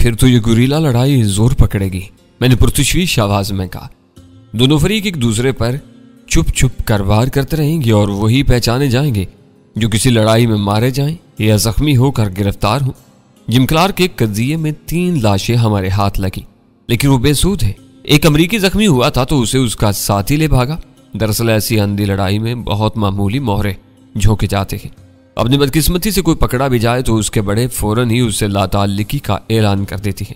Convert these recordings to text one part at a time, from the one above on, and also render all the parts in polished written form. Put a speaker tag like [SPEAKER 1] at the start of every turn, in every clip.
[SPEAKER 1] फिर तो ये गुरीला लड़ाई जोर पकड़ेगी, मैंने पुरतशवीश आवाज में कहा। दोनों फरीक एक दूसरे पर चुप चुप कर वार करते रहेंगे और वही पहचाने जाएंगे जो किसी लड़ाई में मारे जाएं या जख्मी होकर गिरफ्तार हों। जिम क्लार्क के कजिए में 3 लाशें हमारे हाथ लगी, लेकिन वो बेसूद है। एक अमरीकी जख्मी हुआ था तो उसे उसका साथी ले भागा। दरअसल ऐसी अंधी लड़ाई में बहुत मामूली मोहरे झोंके जाते हैं। अपनी बदकिस्मती से कोई पकड़ा भी जाए तो उसके बड़े फौरन ही उससे लाताल्लुकी का ऐलान कर देती है।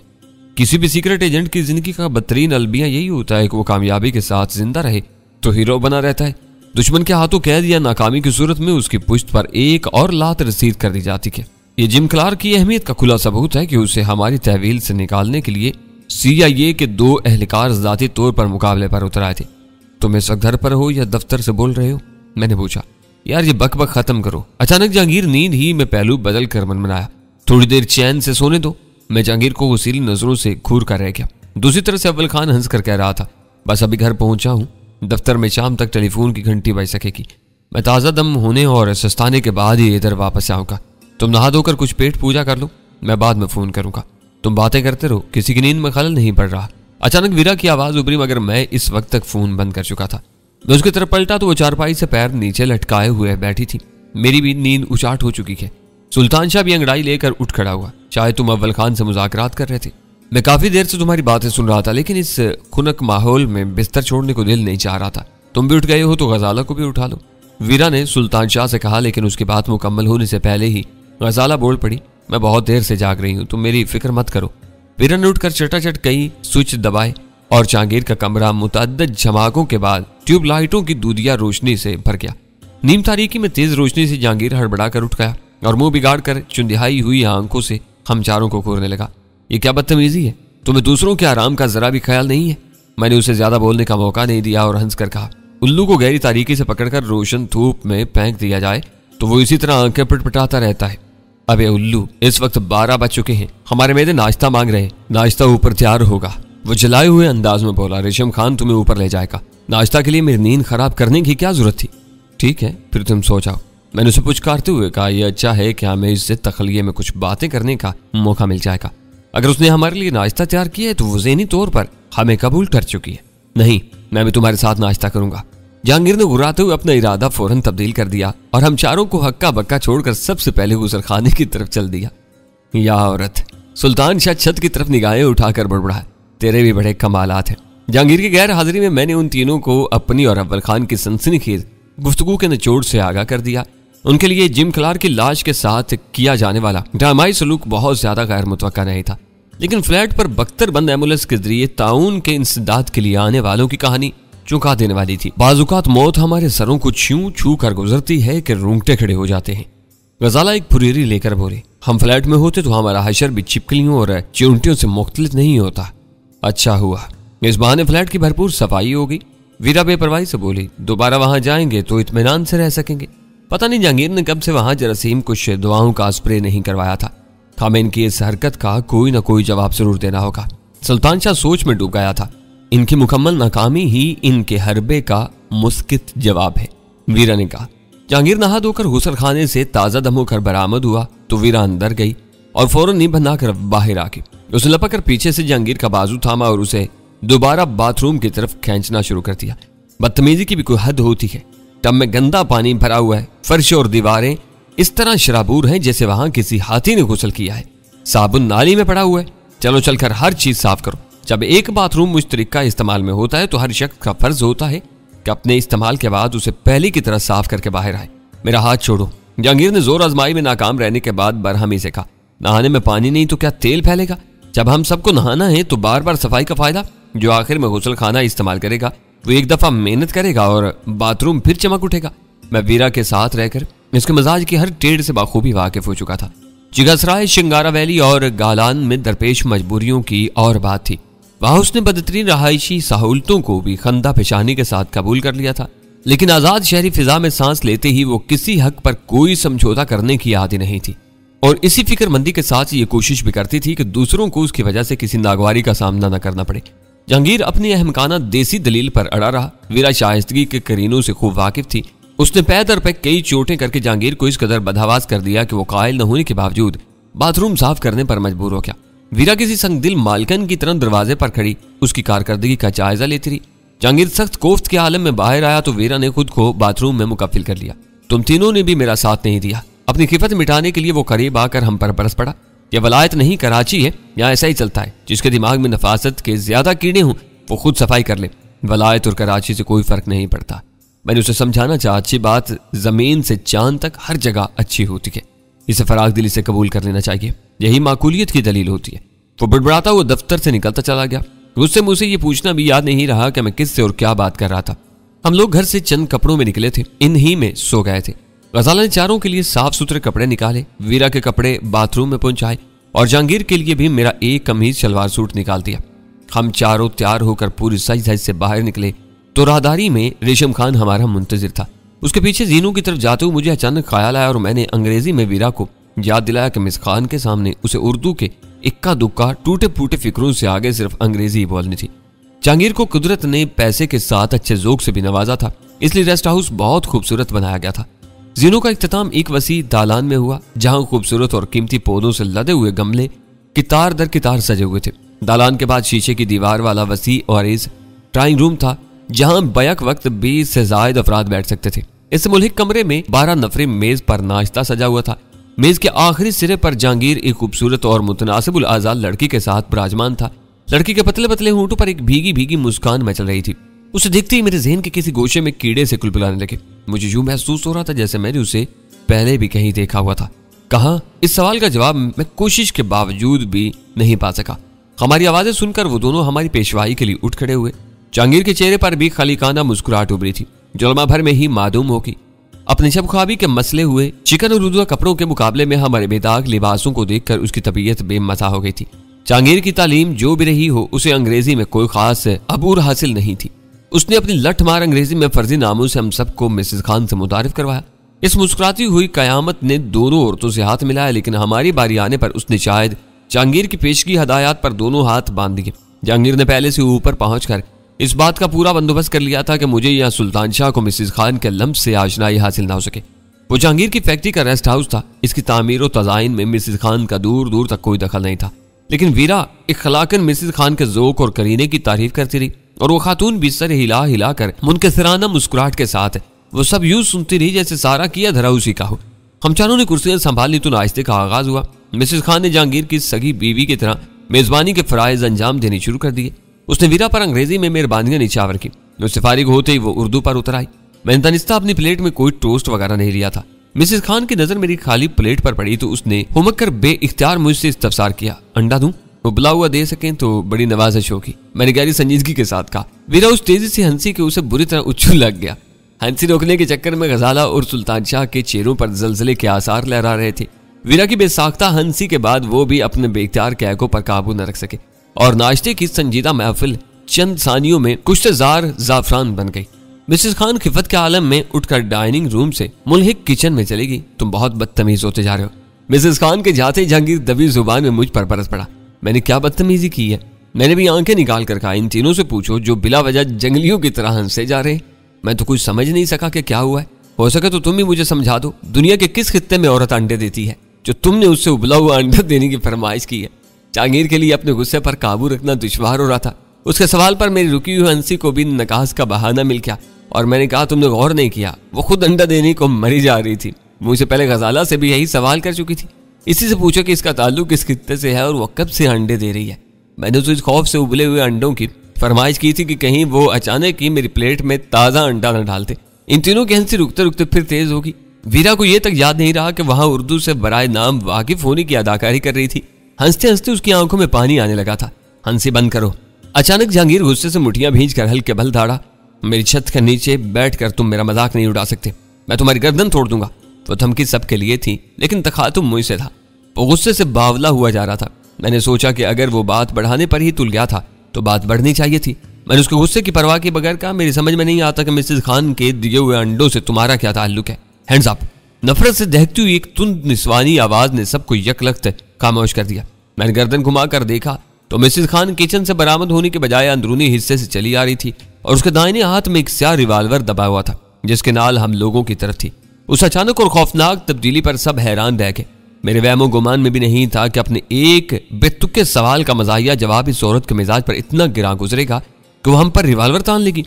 [SPEAKER 1] किसी भी सीक्रेट एजेंट की जिंदगी का बदतरीन अलबिया यही होता है कि वो कामयाबी के साथ जिंदा रहे तो हीरो बना रहता है, दुश्मन के हाथों कैद या नाकामी की सूरत में उसकी पुश्त पर एक और लात रसीद कर दी जाती है। ये जिम क्लार्क की अहमियत का खुला सबूत है कि उसे हमारी तहवील से निकालने के लिए CIA के 2 एहलकार ज़ाती तौर पर मुकाबले पर उतर आए थे। तुम इस वक्त घर पर हो या दफ्तर से बोल रहे हो? मैंने पूछा। यार ये बक खत्म करो। अचानक जहांगीर नींद ही में पहलू बदल कर मनमनाया। थोड़ी देर चैन से सोने दो। मैं जहांगीर को वसीली नजरों से घूर कर रह गया। दूसरी तरफ से अव्वल खान हंस कर कह रहा था, बस अभी घर पहुंचा हूं, दफ्तर में शाम तक टेलीफोन की घंटी बज सकेगी। मैं ताज़ा दम होने और सस्ताने के बाद ही इधर वापस आऊंगा। तुम नहा धोकर कुछ पेट पूजा कर लो, मैं बाद में फोन करूंगा। तुम बातें करते रहो, किसी की नींद में खलल नहीं पड़ रहा। अचानक वीरा की आवाज उभरी, मगर मैं इस वक्त तक फोन बंद कर चुका था। मैं उसकी तरफ पलटा तो वो चारपाई से पैर नीचे लटकाए हुए बैठी थी। मेरी भी नींद उचाट हो चुकी है। सुल्तान शाह भी अंगड़ाई लेकर उठ खड़ा हुआ। शायद तुम अव्वल खान से मुज़ाकरात कर रहे थे। मैं काफी देर से तुम्हारी बातें सुन रहा था, लेकिन इस खुनक माहौल में बिस्तर छोड़ने को दिल नहीं चाह रहा था। तुम भी उठ गए हो तो गजाला को भी उठा लो, वीरा ने सुल्तान शाह से कहा। लेकिन उसकी बात मुकम्मल होने से पहले ही गजाला बोल पड़ी, मैं बहुत देर से जाग रही हूँ, तुम मेरी फिक्र मत करो। वीरा ने उठकर चटाचट कई स्विच दबाए और जहांगीर का कमरा मुतअद्दिद झमाकों के बाद ट्यूबलाइटों की दूधिया रोशनी से भर गया। नीम तारीकी में तेज रोशनी से जहांगीर हड़बड़ा कर उठ गया और मुंह बिगाड़ कर चुंदिहाई हुई आंखों से हम चारों को घूरने लगा। ये क्या बदतमीजी है? तुम्हें दूसरों के आराम का जरा भी ख्याल नहीं है? मैंने उसे ज्यादा बोलने का मौका नहीं दिया और हंस कर कहा, उल्लू को गहरी तारीकी से पकड़कर रोशन धूप में फेंक दिया जाए तो वो इसी तरह आंखें पिटपिटाता रहता है। अबे उल्लू, इस वक्त 12 बज चुके हैं, हमारे मेदे नाश्ता मांग रहे हैं। नाश्ता ऊपर तैयार होगा, वो जलाए हुए अंदाज में बोला। रेशम खान तुम्हें ऊपर ले जाएगा। नाश्ता के लिए मेरी नींद खराब करने की क्या जरूरत थी? ठीक है, फिर तुम सो जाओ, मैंने उसे पुचकारते हुए कहा। यह अच्छा है कि हमें इससे तखलिये में कुछ बातें करने का मौका मिल जाएगा। अगर उसने हमारे लिए नाश्ता तैयार किया है तो वो ज़हनी तौर पर हमें कबूल कर चुकी है। नहीं, मैं भी तुम्हारे साथ नाश्ता करूंगा। जहांगीर ने घुराते हुए अपना इरादा फौरन तब्दील कर दिया और हम चारों को हक्का बक्का छोड़कर सबसे पहले गुसल खाने की तरफ चल दिया। या औरत, सुल्तान शाह छत की तरफ निगाहें उठाकर बड़बड़ा, तेरे भी बड़े कमालात हैं। जहांगीर की गैर हाजिरी में मैंने उन तीनों को अपनी और अव्वल खान की सनसनीखेज गुफ्तगू के निचोड़ से आगाह कर दिया। उनके लिए जिम क्लार्क की लाश के साथ किया जाने वाला ड्रामाई सलूक बहुत ज्यादा गैर मुतवक्का नहीं था, लेकिन फ्लैट पर बख्तर बंद एम्बुलेंस के जरिए ताउन के इंसदाद के लिए आने वालों की कहानी चौंका देने वाली थी। बाजुकात मौत हमारे सरों को छू छू कर गुजरती है कि रूंगटे खड़े हो जाते हैं। गजाला एक फुरेरी लेकर बोले, हम फ्लैट में होते तो हमारा हशर भी छिपकलियों और चिमटियों से मुख्तलिफ नहीं होता। अच्छा हुआ, इस बहाने फ्लैट की भरपूर सफाई हो गई। वीरा बेपरवाही से बोली, दोबारा वहां जाएंगे तो इत्मीनान से रह सकेंगे। पता नहीं जहांगीर ने कब से वहां जरासीम कुछ दुआओं का स्प्रे नहीं करवाया था। हमें इनकी इस हरकत का कोई ना कोई जवाब जरूर देना होगा। सुल्तान शाह सोच में डूब गया था। इनकी मुकम्मल नाकामी ही इनके हरबे का मुस्कित जवाब है, वीरा ने कहा। जहांगीर नहा धोकर गुसल खाने से ताजा दम होकर बरामद हुआ तो वीरा अंदर गई और फौरन नींद बनाकर बाहर आ गई। उसने लपक कर पीछे से जहांगीर का बाजू थामा और उसे दोबारा बाथरूम की तरफ खींचना शुरू कर दिया। बदतमीजी की भी कोई हद होती है। टब में गंदा पानी भरा हुआ है, फर्श और दीवारें इस तरह शराबूर हैं जैसे वहां किसी हाथी ने गुसल किया है। साबुन नाली में पड़ा हुआ है। चलो चलकर हर चीज साफ करो। जब एक बाथरूम मुश्तरका इस्तेमाल में होता है तो हर शख्स का फर्ज होता है कि अपने इस्तेमाल के बाद उसे पहले की तरह साफ करके बाहर आए। मेरा हाथ छोड़ो। जहांगीर ने जोर आजमाई में नाकाम रहने के बाद बरहमी से कहा, नहाने में पानी नहीं तो क्या तेल फैलेगा? जब हम सबको नहाना है तो बार बार सफाई का फायदा? जो आखिर में गुसल खाना इस्तेमाल करेगा वो एक दफा मेहनत करेगा और बाथरूम फिर चमक उठेगा। मैं वीरा के साथ रहकर इसके मिजाज की हर टेढ़ से बाखूबी वाकिफ हो चुका था। जिगासराय, शिंगारा वैली और गालान में दरपेश मजबूरियों की और बात थी। वहां उसने बदतरीन रहायशी सहूलतों को भी खंदा पेशानी के साथ कबूल कर लिया था, लेकिन आजाद शहरी फिजा में सांस लेते ही वो किसी हक पर कोई समझौता करने की आदी नहीं थी और इसी फिक्रमंदी के साथ ये कोशिश भी करती थी कि दूसरों को उसकी वजह से किसी नागवारी का सामना न करना पड़े। जहांगीर अपनी अहमकाना देसी दलील पर अड़ा रहा। वीरा शाइस्तगी के करीनों से खूब वाकिफ थी। उसने पै दर पे कई चोटें करके जहांगीर को इस कदर बदहवास कर दिया कि वो कायल न होने के बावजूद बाथरूम साफ करने पर मजबूर हो गया। वीरा किसी संगदिल मालकन की तरह दरवाजे पर खड़ी उसकी कारकर्दगी का जायजा लेती रही। जहांगीर सख्त कोफ्त के आलम में बाहर आया तो वीरा ने खुद को बाथरूम में मुकफ्फिल कर लिया। तुम तीनों ने भी मेरा साथ नहीं दिया। अपनी खिफत मिटाने के लिए वो करीब आकर हम पर बरस पड़ा। यह वलायत नहीं कराची है, यहाँ ऐसा ही चलता है। जिसके दिमाग में नफासत के ज्यादा कीड़े हों वो खुद सफाई कर ले। वलायत और कराची से कोई फर्क नहीं पड़ता। मैंने उसे समझाना चाहा, अच्छी बात जमीन से चांद तक हर जगह अच्छी होती है, इसे फराग दिली से कबूल कर लेना चाहिए, यही माकूलियत की दलील होती है। वो बड़बड़ाता हुआ दफ्तर से निकलता चला गया। उससे मुझे ये पूछना भी याद नहीं रहा कि मैं किससे और क्या बात कर रहा था। हम लोग घर से चंद कपड़ों में निकले थे, इन्हीं में सो गए थे। गजाला ने चारों के लिए साफ सुथरे कपड़े निकाले, वीरा के कपड़े बाथरूम में पहुंचाए और जहांगीर के लिए भी मेरा एक कमीज शलवार सूट निकाल दिया। हम चारों तैयार होकर पूरी सज धज से बाहर निकले तो राहदारी में रेशम खान हमारा मुंतजिर था। उसके पीछे जीनों की तरफ जाते हुए मुझे अचानक ख्याल आया और मैंने अंग्रेजी में वीरा को याद दिलाया कि मिस खान के सामने उसे उर्दू के इक्का दुक्का टूटे फूटे फिक्रों से आगे सिर्फ अंग्रेजी ही बोलनी थी। जहांगीर को कुदरत ने पैसे के साथ अच्छे जोक से भी नवाजा था, इसलिए रेस्ट हाउस बहुत खूबसूरत बनाया गया था। जीनों का इख्तिताम एक वसी दालान में हुआ जहां खूबसूरत और कीमती पौधों से लदे हुए गमले कितार दर कितार सजे हुए थे। दालान के बाद शीशे की दीवार वाला वसी और इस ड्राइंग रूम था जहां बैक वक्त 20 से ज्यादा अफराद बैठ सकते थे। इस मुल्हिक कमरे में 12 नफरी मेज पर नाश्ता सजा हुआ था। मेज के आखिरी सिरे पर जहांगीर एक खूबसूरत और मुतनासिबुल आजाद लड़की के साथ विराजमान था। लड़की के पतले पतले होंठों पर एक भीगी भीगी मुस्कान मचल रही थी। उसे देखते ही मेरे जहन के किसी गोशे में कीड़े से कुलबुलाने लगे। मुझे यूं महसूस हो रहा था जैसे मैंने उसे पहले भी कहीं देखा हुआ था। कहां? इस सवाल का जवाब मैं कोशिश के बावजूद भी नहीं पा सका। हमारी आवाजें सुनकर वो दोनों हमारी पेशवाई के लिए उठ खड़े हुए। जहांगीर के चेहरे पर भी खलीकाना मुस्कुराहट उभरी थी, जो लम्हा भर में ही मादूम होगी। अपने शबख्वाबी के मसले हुए चिकन और उर्दू कपड़ों के मुकाबले में हमारे बेदाग लिबासों को देखकर उसकी तबीयत बेमजा हो गई थी। जहांगीर की तालीम जो भी रही हो, उसे अंग्रेजी में कोई खास अबूर हासिल नहीं थी। उसने अपनी लठ मार अंग्रेजी में फर्जी नामों से हम सबको मिसेस खान से मुतारिफ करवाया। इस मुस्कुराती हुई कयामत ने दोनों औरतों से हाथ मिलाया, लेकिन हमारी बारी आने पर उसने शायद जहांगीर की पेशगी हदायत पर दोनों हाथ बांध दिए। जहांगीर ने पहले से ऊपर पहुंचकर इस बात का पूरा बंदोबस्त कर लिया था कि मुझे या सुल्तान शाह को मिसेस खान के लम्स से आशनाई हासिल ना हो सके। वो जहांगीर की फैक्ट्री का रेस्ट हाउस था। इसकी तामीर और तजाइन में मिसेस खान का दूर दूर तक कोई दखल नहीं था, लेकिन वीरा इखलाकन मिसेस खान के जोक और करीने की तारीफ करती रही और वो खातून भी सर हिला हिला कर मुनकसराना मुस्कुराहट के साथ वो सब यूं सुनती रही जैसे सारा किया धरा उसी का हो। हम चारों ने कुर्सियां संभाली तो नाश्ते का आगाज हुआ। मिसेस खान ने जहांगीर की सगी बीवी की तरह मेजबानी के फराइज अंजाम देने शुरू कर दिए। उसने वीरा पर अंग्रेजी में मेहरबानियां निछावर की। उससे फारिग होते ही वो उर्दू पर उतर आई। मैंने तनिस्ता अपनी प्लेट में कोई टोस्ट वगैरह नहीं लिया था। मिसेस खान की नजर मेरी खाली प्लेट पर पड़ी तो उसने हुमक कर बेइख्तियार मुझसे इस्तफसार किया, अंडा दूं? उबला हुआ दे सकें तो बड़ी नवाजिश होगी, मैंने गहरी संजीदगी के साथ कहा। वीरा उस तेजी से हंसी के उसे बुरी तरह उच्छू लग गया। हंसी रोकने के चक्कर में गजाला और सुल्तान शाह के चेहरों पर जलजले के आसार लहरा रहे थे। वीरा की बेसाख्ता हंसी के बाद वो भी अपने बेख्तियार कैकों पर काबू न रख सके और नाश्ते की संजीदा महफिल चंद सानियों में कुश्तजार जाफरान बन गई। मिसेस खान खिफत के आलम में उठकर डाइनिंग रूम से मुल्हिक किचन में चली गई। तुम बहुत बदतमीज होते जा रहे हो। मिसेस खान के जाते ही जहांगीर दबी जुबान में मुझ पर बरस पड़ा। मैंने क्या बदतमीजी की है? मैंने भी आंखें निकाल कर कहा, इन तीनों से पूछो जो बिला वजह जंगलियों की तरह हंसे जा रहे। मैं तो कुछ समझ नहीं सका कि क्या हुआ है। हो सके तो तुम ही मुझे समझा दो, दुनिया के किस खित्ते में औरत अंडे देती है जो तुमने उससे उबला हुआ अंडा देने की फरमाइश की है? जहांगीर के लिए अपने गुस्से पर काबू रखना दुश्वार हो रहा था। उसके सवाल पर मेरी रुकी हुई हंसी को भी नकास का बहाना मिल गया और मैंने कहा, तुमने गौर नहीं किया, वो खुद अंडा देने को मरी जा रही थी। मुझसे पहले गजाला से भी यही सवाल कर चुकी थी। इसी से पूछो कि इसका ताल्लुक किस खित्ते से है और वो कब से अंडे दे रही है। मैंने तो इस खौफ से उबले हुए अंडों की फरमाइश की थी कि कहीं वो अचानक ही मेरी प्लेट में ताज़ा अंडा न डालते। इन तीनों की हंसी रुकते रुकते फिर तेज होगी। वीरा को यह तक याद नहीं रहा कि वहां उर्दू से बराए नाम वाकिफ होने की अदाकारी कर रही थी। हंसते हंसते उसकी आंखों में पानी आने लगा था। हंसी बंद करो। अचानक जहांगीर गुस्से से मुठियां भींच कर हल्के बल धाड़ा, मेरी छत के नीचे बैठकर तुम मेरा मजाक नहीं उड़ा सकते, मैं तुम्हारी गर्दन तोड़ दूंगा। वो धमकी सबके लिए थी, लेकिन तखातुम मुझसे था। वो गुस्से से बावला हुआ जा रहा था। मैंने सोचा कि अगर वो बात बढ़ाने पर ही तुल गया था तो बात बढ़नी चाहिए थी। मैंने उसके गुस्से की परवाह के बगैर कहा, मेरी समझ में नहीं आता कि मिसेस खान के दिए हुए अंडों से तुम्हारा क्या ताल्लुक है। Hands up. नफरत से दहकती हुई एक तुंद निस्वानी आवाज ने सबको यकलख्त खामोश कर दिया। मैंने गर्दन घुमा कर देखा तो मिसेस खान किचन से बरामद होने के बजाय अंदरूनी हिस्से से चली आ रही थी और उसके दाहिने हाथ में एक स्याह रिवाल्वर दबा हुआ था जिसके नाल हम लोगों की तरफ थी। उस अचानक और खौफनाक तब्दीली पर सब हैरान रह गए। मेरे वहमो गुमान में भी नहीं था कि अपने एक बेतुके सवाल का मजाहिया जवाब इस औरत के मिजाज पर इतना गिरा गुजरेगा कि वो हम पर रिवाल्वर तान लेगी।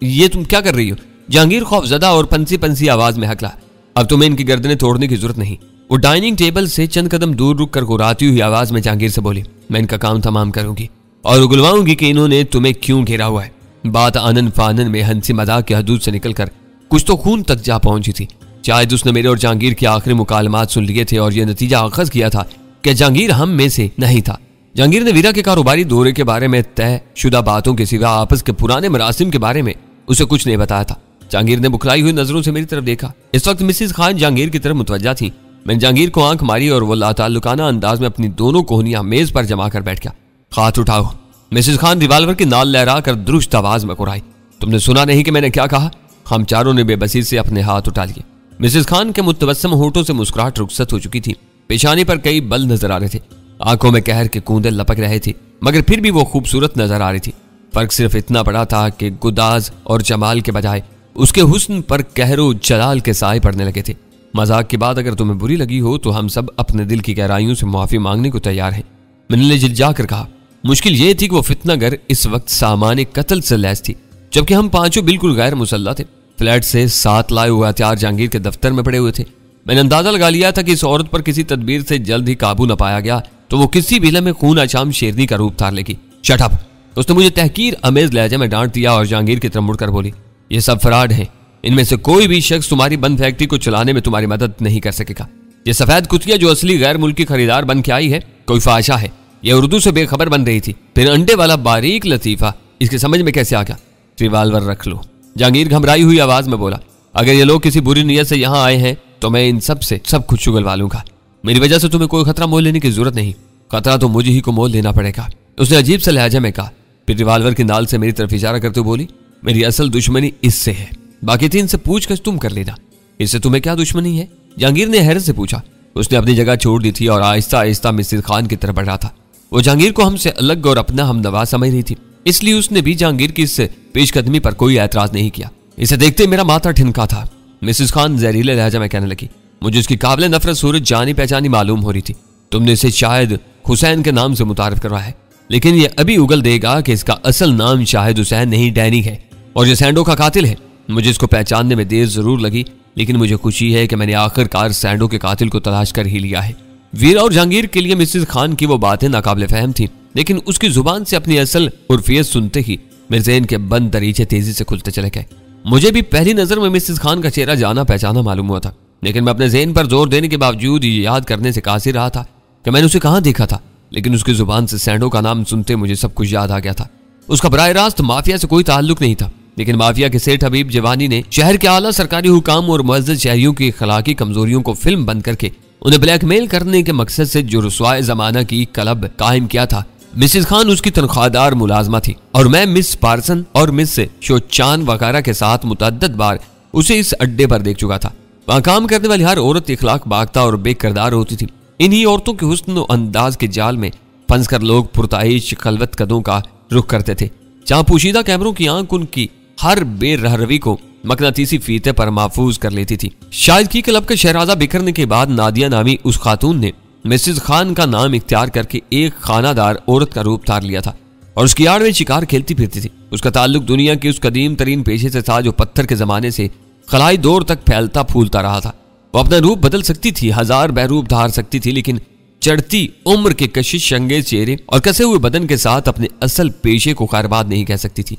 [SPEAKER 1] ये तुम क्या कर रही हो? जहांगीर खौफजदा और पंसी पंसी आवाज में हकला। अब तुम्हें इनकी गर्दनें तोड़ने की जरूरत नहीं। वो डाइनिंग टेबल से चंद कदम दूर रुक कर गुर्राती हुई आवाज में जहांगीर से बोली, मैं इनका काम तमाम करूंगी और उगलवाऊंगी कि इन्होंने तुम्हें क्यों घेरा हुआ है। बात आनन फानन में हंसी मजाक की हदूद से निकलकर कुछ तो खून तक जा पहुंची थी। शायद उसने मेरे और जहांगीर के आखिरी मुकालमात सुन लिए थे और यह नतीजा अखज़ किया था कि जहांगीर हम में से नहीं था। जहांगीर ने वीरा के कारोबारी दौरे के बारे में तय शुदा बातों के सिवा आपस के पुराने मरासिम के बारे में उसे कुछ नहीं बताया था। जहांगीर ने बुखलाई हुई नजरों से मेरी तरफ देखा। इस वक्त मिसेस खान जहांगीर की तरफ मुतवज्जा थी। मैंने जहांगीर को आंख मारी और वो लाताल्लुकाना अंदाज में अपनी दोनों कोहनियां मेज पर जमा कर बैठ गया। हाथ उठाओ। मिसेस खान रिवाल्वर की नाल लहरा कर दुरुस्त आवाज में कुराई, तुमने सुना नहीं कि मैंने क्या कहा? हम चारों ने बेबसी से अपने हाथ उठा लिए। मिसेस खान के मुतबस्सम होठों से मुस्कुराहट रुखसत हो चुकी थी। पेशानी पर कई बल नजर आ रहे थे। आंखों में कहर के कूंदे लपक रहे थे, मगर फिर भी वो खूबसूरत नजर आ रही थी। फर्क सिर्फ इतना बड़ा था कि गुदाज और जमाल के बजाय उसके हुस्न पर कहरो जलाल के साए पड़ने लगे थे। मजाक की बात अगर तुम्हें बुरी लगी हो तो हम सब अपने दिल की गहराइयों से माफी मांगने को तैयार हैं। मैंने जिलजा कर कहा। मुश्किल यह थी कि वो फितनागर इस वक्त सामान्य कत्ल से लैस थी, जबकि हम पांचों बिल्कुल गैर मुसल्ला थे। फ्लैट से 7 लाए हुए हथियार जहांगीर के दफ्तर में पड़े हुए थे। मैंने अंदाजा लगा लिया था कि इस औरत पर किसी तदबीर से जल्द ही काबू न पाया गया तो वो किसी भी लम्हे खून आशाम शेरनी का रूप धार लेगी। Shut up. उसने मुझे तहकीर अमेज लहजे में डांट दिया और जहांगीर की तरफ मुड़कर बोली, ये सब फराड हैं। इनमें से कोई भी शख्स तुम्हारी बंद फैक्ट्री को चलाने में तुम्हारी मदद नहीं कर सकेगा। ये सफेद कुतिया जो असली गैर मुल्की खरीदार बन के आई है कोई फाशा है। ये उर्दू से बेखबर बन रही थी, फिर अंडे वाला बारीक लतीफा इसके समझ में कैसे आ गया? रिवाल्वर रख लो। जहांगीर घबराई हुई आवाज में बोला, अगर ये लोग किसी बुरी नीयत से यहाँ आए हैं तो मैं इन सब से सब कुछ उगलवा लूंगा। मेरी वजह से तुम्हें कोई खतरा मोल लेने की जरूरत नहीं। खतरा तो मुझे ही को मोल लेना पड़ेगा। उसने अजीब से लहजे में कहा, फिर रिवाल्वर की नाल से मेरी तरफ इशारा करते हुए बोली, मेरी असल दुश्मनी इससे है, बाकी 3 से पूछकर तुम कर लेना। इससे तुम्हें क्या दुश्मनी है? जहांगीर ने हैरत से पूछा। उसने अपनी जगह छोड़ दी थी और आहिस्ता आहिस्ता मिसेस खान की तरफ बढ़ रहा था। वो जहांगीर को हमसे अलग और अपना हमनवा समझ रही थी, इसलिए उसने भी जहांगीर की इस पेशकदमी पर कोई ऐतराज नहीं किया। इसे देखते मेरा माथा ठिनका था। मिसेस खान जहरीले लहजा में कहने लगी, मुझे उसकी काबिल नफरत सूरत जानी पहचानी मालूम हो रही थी। तुमने इसे शायद हुसैन के नाम से मुतारिफ करवाया है, लेकिन ये अभी उगल देगा कि इसका असल नाम शाहिद हुसैन नहीं डैनी है और ये सैंडो का कातिल है। मुझे इसको पहचानने में देर जरूर लगी, लेकिन मुझे खुशी है कि मैंने आखिरकार सैंडो के कातिल को तलाश कर ही लिया है। वीरा और जहांगीर के लिए मिसेस खान की वो बातें नाकाबिले फहम थी, लेकिन उसकी जुबान से अपनी असल उर्फियत सुनते ही मेरे ज़हन के बंद दरीचे तेजी से खुलते चले गए। मुझे भी पहली नजर में मिसेस खान का चेहरा जाना पहचाना मालूम हुआ था, लेकिन मैं अपने ज़हन पर जोर देने के बावजूद ये याद करने से कासिर रहा था कि मैंने उसे कहाँ देखा था। लेकिन उसकी जुबान से सैंडो का नाम सुनते मुझे सब कुछ याद आ गया था। उसका बराह रास्त माफिया से कोई ताल्लुक नहीं था, लेकिन माफिया के सेठ हबीब जवानी ने शहर के आला सरकारी हुकाम और मुअज़्ज़ज़ शहरियों की अखलाकी कमजोरियों को फिल्म बंद करके उन्हें ब्लैकमेल करने के मकसद से जो रुसवाए जमाना की क्लब कायम किया था। मिसेस खान उसकी तनख्वाहदार मुलाजमा थी और मैं मिस पार्सन और मिस शोचान वगैरह के साथ मुतअद्दिद बार उसे इस अड्डे पर देख चुका था। वहां काम करने वाली हर औरत इखलाक बाख्ता और बेकिरदार होती थी। इन्हीं औरतों के हुस्न अंदाज के जाल में फंस कर लोग पुरताइश खलवत कदों का रुख करते थे, जहां पोशीदा कैमरों की आंख उनकी हर बेरहरवी को मकनातीसी फीते पर महफूज कर लेती थी। शायद की क्लब का शहराजा बिखरने के बाद नादिया नामी उस खातून ने मिसेस खान का नाम इख्तियार करके एक खानादार औरत का रूप धार लिया था और उसकी आड़ में शिकार खेलती फिरती थी। उसका ताल्लुक दुनिया के उस कदीम तरीन पेशे से था जो पत्थर के जमाने से खलाई दौर तक फैलता फूलता रहा था। वो अपना रूप बदल सकती थी, 1000 बहरूप धार सकती थी, लेकिन चढ़ती उम्र के कशिश शंगे चेहरे और कसे हुए बदन के साथ अपने असल पेशे को खैरबाद नहीं कह सकती थी।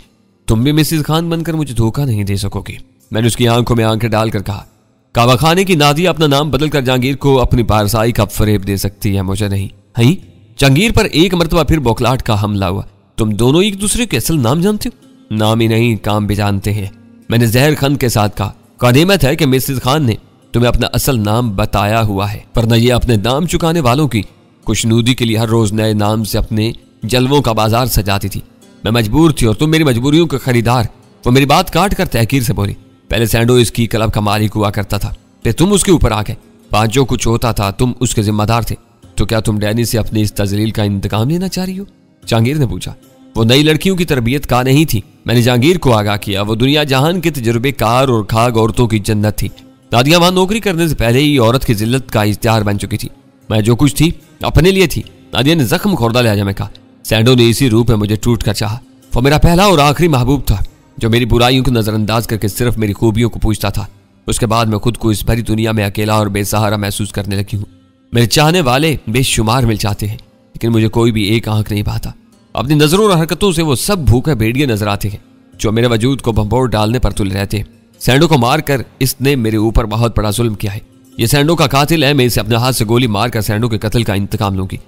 [SPEAKER 1] तुम भी मिसेस खान बनकर मुझे धोखा नहीं दे सकोगी, मैंने उसकी आंखों में आंखें डालकर कहा। काबा खाने की नादिया अपना नाम बदलकर जहांगीर को अपनी पारसाई का फरेब दे सकती है, मुझे नहीं। हई जहांगीर पर एक मरतबा फिर बौखलाहट का हमला हुआ। तुम दोनों एक दूसरे के असल नाम जानते हो? नाम ही नहीं, काम भी जानते हैं, मैंने जहर खंद के साथ कहा। गनीमत है कि मिसेस खान ने तुम्हें अपना असल नाम बताया हुआ है, वरना ये अपने नाम चुकाने वालों की खुशनूदी के लिए हर रोज नए नाम से अपने जलवों का बाजार सजाती थी। मैं मजबूर थी और तुम मेरी मजबूरियों के खरीदार। वो मेरी बात काट कर तहकीर से बोली, पहले सैंडो इसकी क्लब का मालिक हुआ करता था, फिर तुम उसके ऊपर आ गए। आज जो कुछ होता था तुम उसके जिम्मेदार थे, तो क्या तुम डैनी से अपनी इस तजलील का इंतकाम लेना चाह रही हो? जहांगीर ने पूछा। वो नई लड़कियों की तरबियत का नहीं थी, मैंने जहांगीर को आगाह किया। वो दुनिया जहान के तजुर्बे कार और खाग औरतों की जन्नत थी, नादिया वहां नौकरी करने से पहले ही औरत की जिल्लत का इश्तिहार बन चुकी थी। मैं जो कुछ थी अपने लिए थी। नादिया ने जख्म खोरदा लिहाजा में कहा। सैंडो ने इसी रूप में मुझे टूट कर चाहा। वो मेरा पहला और आखिरी महबूब था, जो मेरी बुराइयों को नजरअंदाज करके सिर्फ मेरी खूबियों को पूछता था। उसके बाद मैं खुद को इस भरी दुनिया में अकेला और बेसहारा महसूस करने लगी हूँ। मेरे चाहने वाले बेशुमार मिल जाते हैं, लेकिन मुझे कोई भी एक आंख नहीं पाता। अपनी नजरों और हरकतों से वो सब भूखे भेड़िए नजर आते हैं जो मेरे वजूद को भंभोर डालने पर तुले रहते हैं। सैंडो को मारकर इसने मेरे ऊपर बहुत बड़ा जुल्म किया है। ये सैंडो का कातिल है। मैं इसे अपने हाथ से गोली मारकर सैंडो के कत्ल का इंतकाम लूंगी।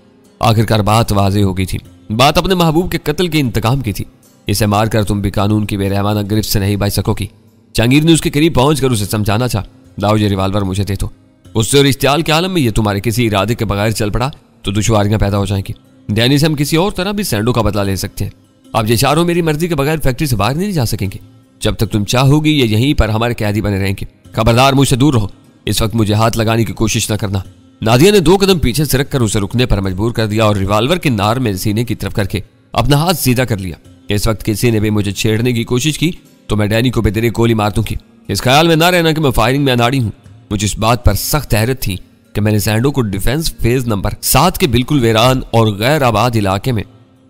[SPEAKER 1] आखिरकार बात वाज़ेह हो गई थी। बात अपने महबूब के कत्ल के इंतकाम की थी। इसे मारकर तुम भी कानून की बेरहमाना गिरफ्त से नहीं बच सकोगी। जहांगीर ने उसके करीब पहुंचकर उसे समझाना चाहा, लाओ ये रिवाल्वर मुझे दे दो। उससे और इश्तियाल के आलम में ये तुम्हारे किसी इरादे के बगैर चल पड़ा तो दुश्वारियां पैदा हो जाएंगी। डैनी से हम किसी और तरह भी सैंडो का बदला ले सकते हैं। अब ये चारों मेरी मर्जी के बगैर फैक्ट्री से बाहर नहीं जा सकेंगे। जब तक तुम चाहोगी ये यहीं पर हमारे कैदी बने रहेंगे। खबरदार, मुझसे दूर रहो। इस वक्त मुझे हाथ लगाने की कोशिश न करना। नादिया ने 2 कदम पीछे सरक कर उसे रुकने पर मजबूर कर दिया और रिवाल्वर के नार में सीने की तरफ करके अपना हाथ सीधा कर लिया। इस वक्त किसी ने भी मुझे छेड़ने की कोशिश की तो मैं डैनी को बेदरे गोली मार दूंगी। इस ख्याल में ना रहना कि मैं फायरिंग में अनाड़ी हूं। मुझे इस बात पर सख्त हैरत थी कि मैंने सैंडो को डिफेंस फेज नंबर 7 के बिल्कुल वीरान और गैर आबाद इलाके में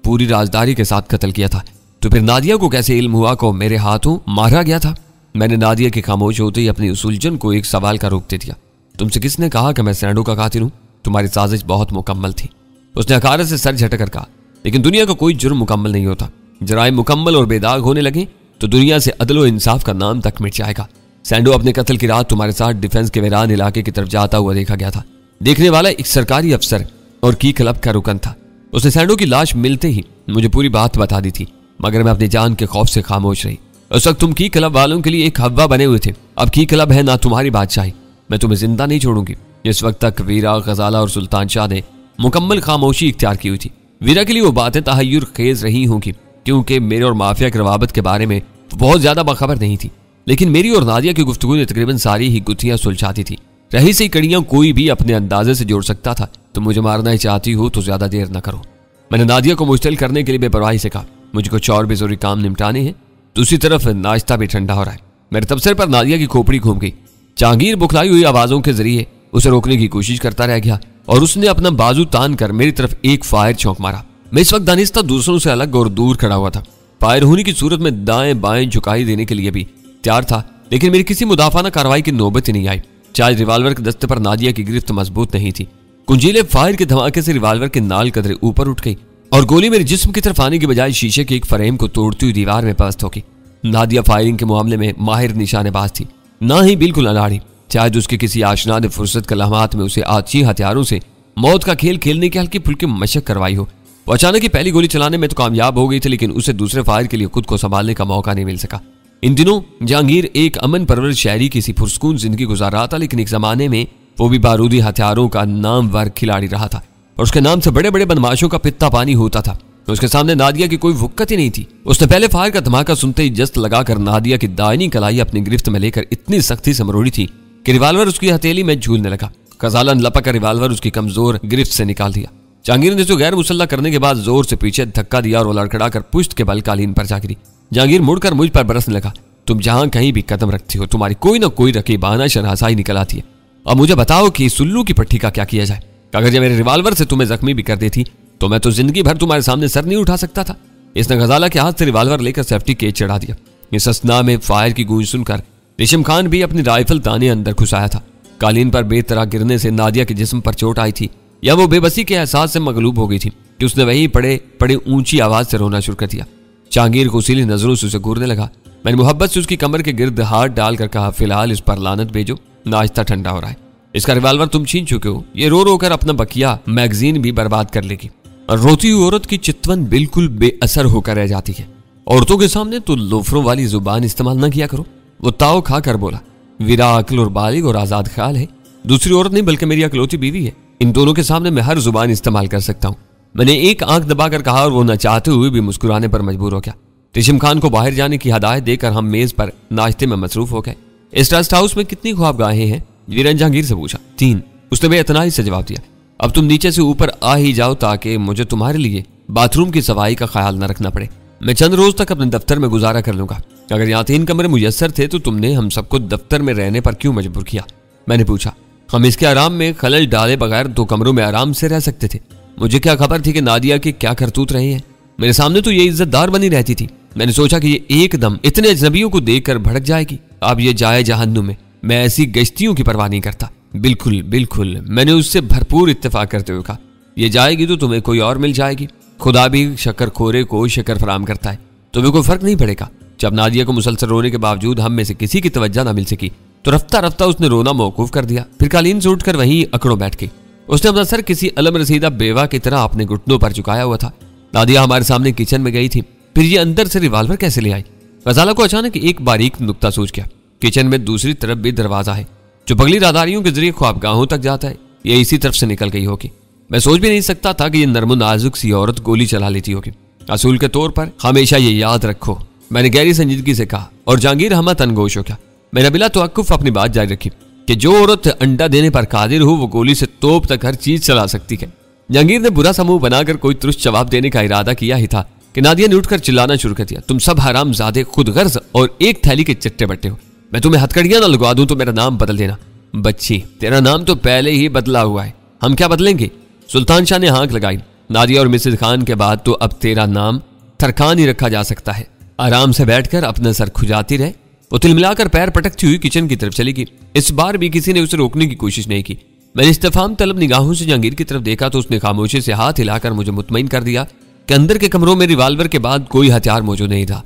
[SPEAKER 1] पूरी राजदारी के साथ कत्ल किया था। तो फिर नादिया को कैसे इल्म हुआ को मेरे हाथों मारा गया था? मैंने नादिया के खामोश होते ही अपनी उस उलझन को एक सवाल का रोक दे दिया। तुमसे किसने कहा कि मैं सैंडो का कातिल हूं? तुम्हारी साजिश बहुत मुकम्मल थी। उसने हकारत से सर झटक कर कहा। लेकिन दुनिया का कोई जुर्म मुकम्मल नहीं होता। जराइम मुकम्मल और बेदाग होने लगे तो दुनिया से अदल व इंसाफ का नाम तक मिट जाएगा। सैंडो अपने कत्ल की रात तुम्हारे साथ डिफेंस के वीरान इलाके की तरफ जाता हुआ देखा गया था। देखने वाला एक सरकारी अफसर और की क्लब का रुकन था। उसने सैंडो की लाश मिलते ही मुझे पूरी बात बता दी थी, मगर मैं अपनी जान के खौफ से खामोश रही। उस वक्त तुम की क्लब वालों के लिए एक हवा बने हुए थे। अब की क्लब है ना तुम्हारी बादशाही। मैं तुम्हें जिंदा नहीं छोड़ूंगी। इस वक्त तक वीरा, गजाला और सुल्तान शाह ने मुकम्मल खामोशी इख्तियार की हुई थी। वीरा के लिए वो बातें तहय्युर खेज रही होंगी क्योंकि मेरे और माफिया के रवाबत के बारे में बहुत ज्यादा बाखबर नहीं थी। लेकिन मेरी और नादिया की गुफ्तगू ने तकरीबन सारी ही गुत्थियां सुलझाती थी। रही सही कड़ियां कोई भी अपने अंदाजे से जोड़ सकता था। तुम मुझे मारना ही चाहती हो तो ज्यादा देर न करो। मैंने नादिया को मुश्तिल करने के लिए बेपरवाही से कहा। मुझे कुछ और भी जरूरी काम निपटाने हैं। दूसरी तरफ नाश्ता भी ठंडा हो रहा है। मेरे तबसरे पर नादिया की खोपड़ी घूम गई। जहांगीर बुखलाई हुई आवाजों के जरिए उसे रोकने की कोशिश करता रह गया और उसने अपना बाजू तान कर मेरी तरफ एक फायर चौंक मारा। मैं इस वक्त दानिस्ता दूसरों से अलग और दूर खड़ा हुआ था। फायर होने की सूरत में दाएं बाएं झुकाई देने के लिए भी तैयार था, लेकिन मेरी किसी मुदाफाना कार्रवाई की नौबत ही नहीं आई। चाहे रिवाल्वर के दस्ते पर नादिया की गिरफ्त मजबूत नहीं थी। कुंजीले फायर के धमाके से रिवाल्वर के नाल कदरे ऊपर उठ गई और गोली मेरे जिस्म की तरफ आने की बजाय शीशे के एक फ्रेम को तोड़ती हुई दीवार में पस्त होगी। नादिया फायरिंग के मामले में माहिर निशानेबाज थी, ना ही बिल्कुल अनाड़ी। शायद उसके किसी आशना ने फुर्सत के लम्हात में उसे आछी हथियारों से मौत का खेल खेलने की हल्की फुल्की मशक करवाई हो। वो अचानक ही पहली गोली चलाने में तो कामयाब हो गई थी, लेकिन उसे दूसरे फायर के लिए खुद को संभालने का मौका नहीं मिल सका। इन दिनों जहांगीर एक अमन परवर शहरी की सी पुरस्कून जिंदगी गुजार रहा था, लेकिन एक जमाने में वो भी बारूदी हथियारों का नामवर खिलाड़ी रहा था और उसके नाम से बड़े बड़े बदमाशों का पित्ता पानी होता था। तो उसके सामने नादिया की कोई वुक्कत ही नहीं थी। उसने पहले फायर का धमाका सुनते ही जस्त लगाकर नादिया की दाहिनी कलाई अपनी गिरफ्त में लेकर इतनी सख्ती से मरोड़ी थी कि रिवाल्वर उसकी हथेली में झूलने लगा। खजाला ने लपक कर रिवाल्वर उसकी कमजोर गिरफ्त से निकाल दिया। जहांगीर ने उसे गैर मुसल्ला करने के बाद जोर से पीछे धक्का दिया और वो लड़खड़ाकर पुश्त के बल कालीन पर जा गिरी। जहांगीर मुड़कर मुझ पर बरसने लगा। तुम जहां कहीं भी कदम रखती हो तुम्हारी कोई ना कोई रकीबाना शनासाई निकल आती है। अब मुझे बताओ कि सुल्लू की पट्टी का क्या किया जाए। अगर ये मेरे रिवाल्वर से तुम्हें जख्मी भी कर देती तो मैं तो जिंदगी भर तुम्हारे सामने सर नहीं उठा सकता था। इसने गजाला के हाथ से रिवाल्वर लेकर सेफ्टी केज चढ़ा दिया। इस असना में फायर की गूंज सुनकर रेशम खान भी अपनी राइफल ताने अंदर घुसाया था। कालीन पर बेतरह गिरने से नादिया के जिस्म पर चोट आई थी या वो बेबसी के एहसास से मगलूब हो गई थी कि उसने वहीं पड़े ऊंची आवाज से रोना शुरू कर दिया। जहांगीर को उसीली नजरों से उसे घूरने लगा। मैंने मोहब्बत से उसकी कमर के गिर्द हाथ डालकर कहा, फिलहाल इस पर लानत भेजो, नाश्ता ठंडा हो रहा है। इसका रिवाल्वर तुम छीन चुके हो। ये रो रो कर अपना बकिया मैगजीन भी बर्बाद कर लेगी। और रोती हुई औरत की चितवन बिल्कुल बेअसर होकर रह जाती है। औरतों के सामने तो लोफरों वाली जुबान इस्तेमाल न किया करो। वो ताव खा कर बोला, वीरा अक्ल और बालिग और आजाद ख्याल है। दूसरी औरत नहीं बल्कि मेरी अकलौती बीवी है। इन दोनों के सामने मैं हर जुबान इस्तेमाल कर सकता हूँ। मैंने एक आंख दबाकर कहा और वो न चाहते हुए भी मुस्कुराने पर मजबूर हो गया। रेशम खान को बाहर जाने की हदायत देकर हम मेज पर नाश्ते में मसरूफ हो गए। इस रेस्ट हाउस में कितनी ख्वाबगाहें हैं? वीरन जहांगीर से पूछा। 3। उसने बेइतनाई से जवाब दिया। अब तुम नीचे से ऊपर आ ही जाओ ताकि मुझे तुम्हारे लिए बाथरूम की सफाई का ख्याल न रखना पड़े। मैं चंद रोज तक अपने दफ्तर में गुजारा कर लूंगा। अगर यहाँ 3 कमरे मुयस्सर थे तो तुमने हम सबको दफ्तर में रहने पर क्यों मजबूर किया? मैंने पूछा। हम इसके आराम में खलल डाले बगैर 2 कमरों में आराम से रह सकते थे। मुझे क्या खबर थी कि नादिया के क्या करतूत रहे हैं। मेरे सामने तो ये इज्जतदार बनी रहती थी। मैंने सोचा कि ये एकदम इतने अजनबियों को देखकर भड़क जाएगी। अब ये जाए जहन्नुम में। मैं ऐसी गश्तियों की परवाह नहीं करता। बिल्कुल बिल्कुल, मैंने उससे भरपूर इत्तेफाक करते हुए कहा। ये जाएगी तो तुम्हें कोई और मिल जाएगी। खुदा भी शक्करखोरे को शक्कर फराम करता है। तुम्हें कोई फर्क नहीं पड़ेगा। जब नादिया को मुसलसल रोने के बावजूद हम में से किसी की तवज्जो न मिल सकी तो रफ्ता रफ्ता उसने रोना मौकूफ कर दिया। फिर कालीन से उठकर वहीं अकड़ों बैठ गई। उसने अपना सर किसी अलम रसीदा बेवा की तरह अपने घुटनों पर झुकाया हुआ था। नादिया हमारे सामने किचन में गई थी। फिर ये अंदर से रिवाल्वर कैसे ले आई? गजाला को अचानक एक बारीक नुक्ता सूझ गया। किचन में दूसरी तरफ भी दरवाजा है जो बगली राहदारियों के जरिए ख्वाबगाहों तक जाता है। ये इसी तरफ से निकल गई होगी। मैं सोच भी नहीं सकता था कि ये नर्म नाजुक सी औरत गोली चला लेती होगी। असूल के तौर पर हमेशा ये याद रखो, मैंने गहरी संजीदगी से कहा और जहांगीर हमा तनगोश हो गया। मैंने बिला तवक्कुफ अपनी बात जारी रखी कि जो औरत अंडा देने पर कादिर हो वो गोली से तोप तक हर चीज चला सकती है। जहांगीर ने बुरा समूह बनाकर कोई तुरस्त जवाब देने का इरादा किया ही था कि नादिया ने उठकर चिल्लाना शुरू कर दिया। तुम सब हरामजादे, खुदगर्ज और एक थैली के चट्टे बट्टे हो। मैं तुम्हें हथकड़ियां ना लगवा दूं तो मेरा नाम बदल देना। बच्ची, तेरा नाम तो पहले ही बदला हुआ है, हम क्या बदलेंगे? सुल्तान शाह ने हाँक लगाई। नादिया और मिसेज खान के बाद तो अब तेरा नाम थरखान ही रखा जा सकता है। आराम से बैठकर अपना सर खुजाती रहे। वो तिलमिलाकर पैर पटकती हुई किचन की तरफ चली गई। इस बार भी किसी ने उसे रोकने की कोशिश नहीं की। मैंने इस्तेफाम तलब निगाहों से जहांगीर की तरफ देखा तो उसने खामोशी से हाथ हिलाकर मुझे मुतमईन कर दिया कि अंदर के कमरों में रिवाल्वर के बाद कोई हथियार मौजूद नहीं था।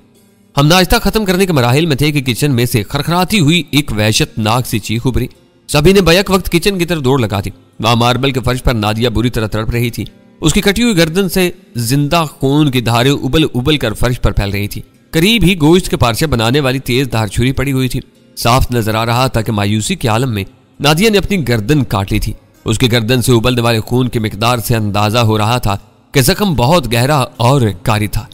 [SPEAKER 1] हम नाश्ता खत्म करने के मराहिल में थे कि किचन में से खरखराती हुई एक वहशतनाक सी चीख उभरी। सभी ने बैक वक्त किचन की तरफ दौड़ लगा दी। वहां मार्बल के फर्श पर नादिया बुरी तरह तड़प रही थी। उसकी कटी हुई गर्दन से जिंदा खून की धारें उबल उबल कर फर्श पर फैल रही थी। करीब ही गोश्त के पार्चे बनाने वाली तेज धार छुरी पड़ी हुई थी। साफ नजर आ रहा था कि मायूसी के आलम में नादिया ने अपनी गर्दन काट ली थी। उसकी गर्दन से उबलने वाले खून की मिकदार से अंदाजा हो रहा था कि जख्म बहुत गहरा और कारी था।